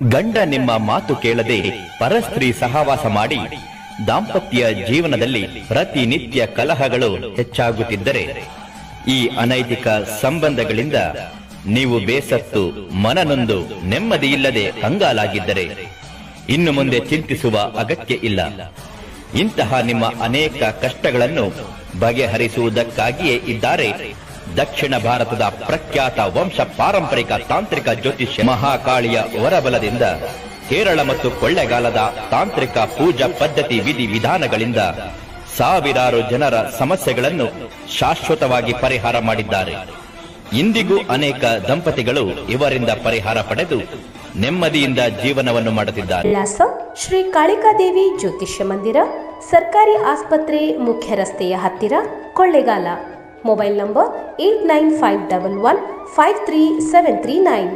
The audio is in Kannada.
ಗಂಡ ನಿಮ್ಮ ಮಾತು ಕೇಳದೆ ಪರಸ್ತ್ರೀ ಸಹವಾಸ ಮಾಡಿ ದಾಂಪತ್ಯ ಜೀವನದಲ್ಲಿ ಪ್ರತಿನಿತ್ಯ ಕಲಹಗಳು ಹೆಚ್ಚಾಗುತ್ತಿದ್ದರೆ, ಈ ಅನೈತಿಕ ಸಂಬಂಧಗಳಿಂದ ನೀವು ಬೇಸತ್ತು ಮನನೊಂದು ನೆಮ್ಮದಿಯಿಲ್ಲದೆ ಕಂಗಾಲಾಗಿದ್ದರೆ ಇನ್ನು ಮುಂದೆ ಚಿಂತಿಸುವ ಅಗತ್ಯ ಇಲ್ಲ. ಇಂತಹ ನಿಮ್ಮ ಅನೇಕ ಕಷ್ಟಗಳನ್ನು ಬಗೆಹರಿಸುವುದಕ್ಕಾಗಿಯೇ ಇದ್ದಾರೆ ದಕ್ಷಿಣ ಭಾರತದ ಪ್ರಖ್ಯಾತ ವಂಶ ಪಾರಂಪರಿಕ ತಾಂತ್ರಿಕ ಜ್ಯೋತಿಷ್ಯ ಮಹಾಕಾಳಿಯ ವರಬಲದಿಂದ ಕೇರಳ ಮತ್ತು ಕೊಳ್ಳೆಗಾಲದ ತಾಂತ್ರಿಕ ಪೂಜಾ ಪದ್ಧತಿ ವಿಧಿ ವಿಧಾನಗಳಿಂದ ಸಾವಿರಾರು ಜನರ ಸಮಸ್ಯೆಗಳನ್ನು ಶಾಶ್ವತವಾಗಿ ಪರಿಹಾರ ಮಾಡಿದ್ದಾರೆ. ಇಂದಿಗೂ ಅನೇಕ ದಂಪತಿಗಳು ಇವರಿಂದ ಪರಿಹಾರ ಪಡೆದು ನೆಮ್ಮದಿಯಿಂದ ಜೀವನವನ್ನು ಮಾಡುತ್ತಿದ್ದಾರೆ. ವಿಳಾಸ: ಶ್ರೀ ಕಾಳಿಕಾದೇವಿ ಜ್ಯೋತಿಷ್ಯ ಮಂದಿರ, ಸರ್ಕಾರಿ ಆಸ್ಪತ್ರೆ, ಮುಖ್ಯ ರಸ್ತೆಯ ಹತ್ತಿರ, ಕೊಳ್ಳೆಗಾಲ. Mobile number 8951153739.